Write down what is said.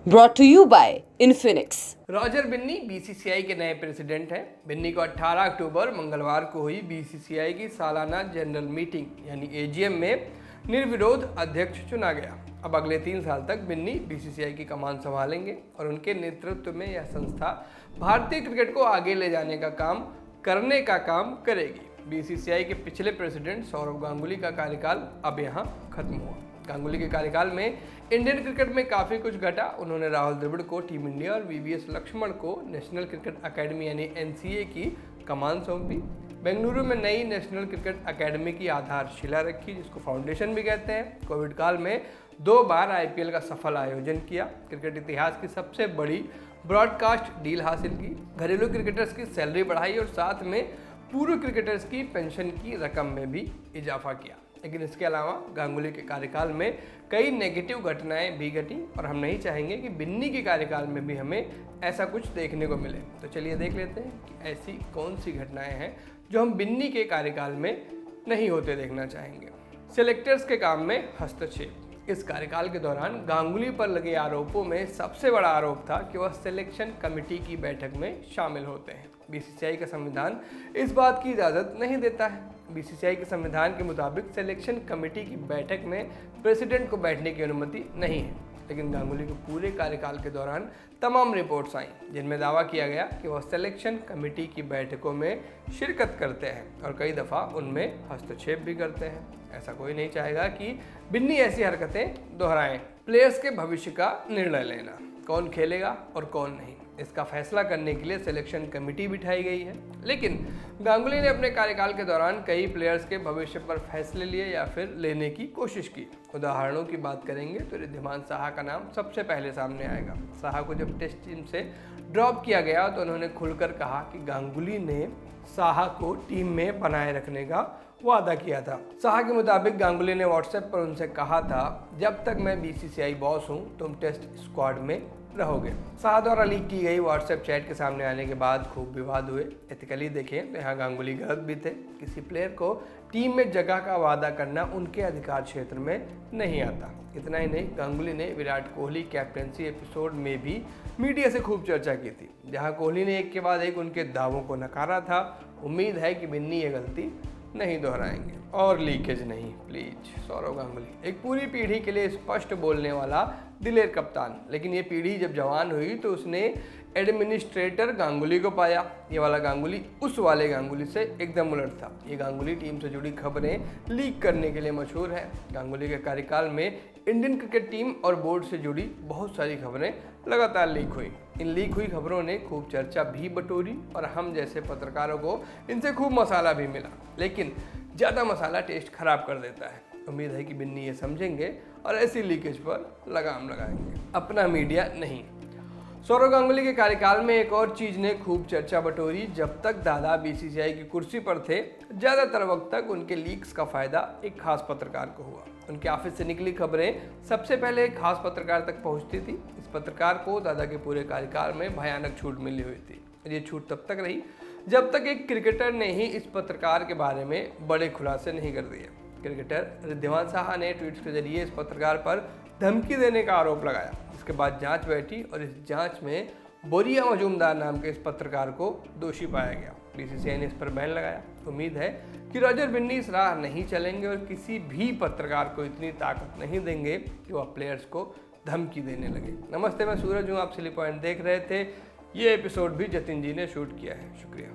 brought to you by Infinix। Roger Binny BCCI के नए president हैं। बिन्नी को 18 अक्टूबर मंगलवार को हुई बीसीसीआई की सालाना जनरल मीटिंग यानी एजीएम में निर्विरोध अध्यक्ष चुना गया। अब अगले 3 साल तक बिन्नी बीसीसीआई की कमान संभालेंगे और उनके नेतृत्व में यह संस्था भारतीय क्रिकेट को आगे ले जाने का काम करेगी। बीसीसीआई के पिछले प्रेसिडेंट सौरव गांगुली का कार्यकाल अब यहाँ खत्म हुआ। गांगुली के कार्यकाल में इंडियन क्रिकेट में काफ़ी कुछ घटा। उन्होंने राहुल द्रविड़ को टीम इंडिया और वीवीएस लक्ष्मण को नेशनल क्रिकेट अकेडमी यानी एनसीए की कमान सौंपी। बेंगलुरु में नई नेशनल क्रिकेट अकेडमी की आधारशिला रखी, जिसको फाउंडेशन भी कहते हैं। कोविड काल में 2 बार आईपीएल का सफल आयोजन किया। क्रिकेट इतिहास की सबसे बड़ी ब्रॉडकास्ट डील हासिल की। घरेलू क्रिकेटर्स की सैलरी बढ़ाई और साथ में पूर्व क्रिकेटर्स की पेंशन की रकम में भी इजाफा किया। लेकिन इसके अलावा गांगुली के कार्यकाल में कई नेगेटिव घटनाएं भी घटी और हम नहीं चाहेंगे कि बिन्नी के कार्यकाल में भी हमें ऐसा कुछ देखने को मिले। तो चलिए देख लेते हैं कि ऐसी कौन सी घटनाएं हैं जो हम बिन्नी के कार्यकाल में नहीं होते देखना चाहेंगे। सिलेक्टर्स के काम में हस्तक्षेप। इस कार्यकाल के दौरान गांगुली पर लगे आरोपों में सबसे बड़ा आरोप था कि वह सिलेक्शन कमेटी की बैठक में शामिल होते हैं। बीसीसीआई का संविधान इस बात की इजाज़त नहीं देता है। बीसीसीआई के संविधान के मुताबिक सिलेक्शन कमेटी की बैठक में प्रेसिडेंट को बैठने की अनुमति नहीं है। लेकिन गांगुली के पूरे कार्यकाल के दौरान तमाम रिपोर्ट्स आईं जिनमें दावा किया गया कि वह सिलेक्शन कमेटी की बैठकों में शिरकत करते हैं और कई दफ़ा उनमें हस्तक्षेप भी करते हैं। ऐसा कोई नहीं चाहेगा कि बिन्नी ऐसी हरकतें दोहराएं। प्लेयर्स के भविष्य का निर्णय लेना, कौन खेलेगा और कौन नहीं, इसका फैसला करने के लिए सिलेक्शन कमेटी बिठाई गई है। लेकिन गांगुली ने अपने कार्यकाल के दौरान कई प्लेयर्स के भविष्य पर फैसले लिए या फिर लेने की कोशिश की। उदाहरणों की बात करेंगे तो रिद्धिमान साहा का नाम सबसे पहले सामने आएगा। साहा को जब टेस्ट टीम से ड्रॉप किया गया तो उन्होंने खुलकर कहा कि गांगुली ने साहा को टीम में बनाए रखने का वादा किया था। साहा के मुताबिक गांगुली ने व्हाट्सएप पर उनसे कहा था, जब तक मैं बीसीसीआई बॉस हूं तुम टेस्ट स्क्वाड में रहोगे। साहा द्वारा लीक की गई व्हाट्सएप चैट के सामने आने के बाद खूब विवाद हुए। एथिकली देखें तो यहाँ गांगुली गलत भी थे। किसी प्लेयर को टीम में जगह का वादा करना उनके अधिकार क्षेत्र में नहीं आता। इतना ही नहीं, गांगुली ने विराट कोहली कैप्टेंसी एपिसोड में भी मीडिया से खूब चर्चा की थी, जहाँ कोहली ने एक के बाद एक उनके दावों को नकारा था। उम्मीद है कि बिन्नी ये गलती नहीं दोहराएंगे। और लीकेज नहीं प्लीज। सौरव गांगुली एक पूरी पीढ़ी के लिए स्पष्ट बोलने वाला दिलेर कप्तान, लेकिन ये पीढ़ी जब जवान हुई तो उसने एडमिनिस्ट्रेटर गांगुली को पाया। ये वाला गांगुली उस वाले गांगुली से एकदम उलट था। ये गांगुली टीम से जुड़ी खबरें लीक करने के लिए मशहूर है। गांगुली के कार्यकाल में इंडियन क्रिकेट टीम और बोर्ड से जुड़ी बहुत सारी खबरें लगातार लीक हुई। इन लीक हुई खबरों ने खूब चर्चा भी बटोरी और हम जैसे पत्रकारों को इनसे खूब मसाला भी मिला। लेकिन ज़्यादा मसाला टेस्ट खराब कर देता है। उम्मीद है कि बिन्नी ये समझेंगे और ऐसी लीकेज पर लगाम लगाएंगे। अपना मीडिया नहीं। सौरव गांगुली के कार्यकाल में एक और चीज़ ने खूब चर्चा बटोरी। जब तक दादा बीसीसीआई की कुर्सी पर थे, ज़्यादातर वक्त तक उनके लीक्स का फ़ायदा एक खास पत्रकार को हुआ। उनके ऑफिस से निकली खबरें सबसे पहले एक खास पत्रकार तक पहुंचती थी। इस पत्रकार को दादा के पूरे कार्यकाल में भयानक छूट मिली हुई थी। ये छूट तब तक रही जब तक एक क्रिकेटर ने ही इस पत्रकार के बारे में बड़े खुलासे नहीं कर दिए। क्रिकेटर रिद्धिमान साहा ने ट्वीट्स के जरिए इस पत्रकार पर धमकी देने का आरोप लगाया। इसके बाद जांच बैठी और इस जांच में बोरिया मजूमदार नाम के इस पत्रकार को दोषी पाया गया। बीसीसीआई ने इस पर बैन लगाया। उम्मीद है कि रॉजर बिन्नी इस राह नहीं चलेंगे और किसी भी पत्रकार को इतनी ताकत नहीं देंगे कि वह प्लेयर्स को धमकी देने लगे। नमस्ते, मैं सूरज हूँ, आप सिली पॉइंट देख रहे थे। ये एपिसोड भी जतिन जी ने शूट किया है। शुक्रिया।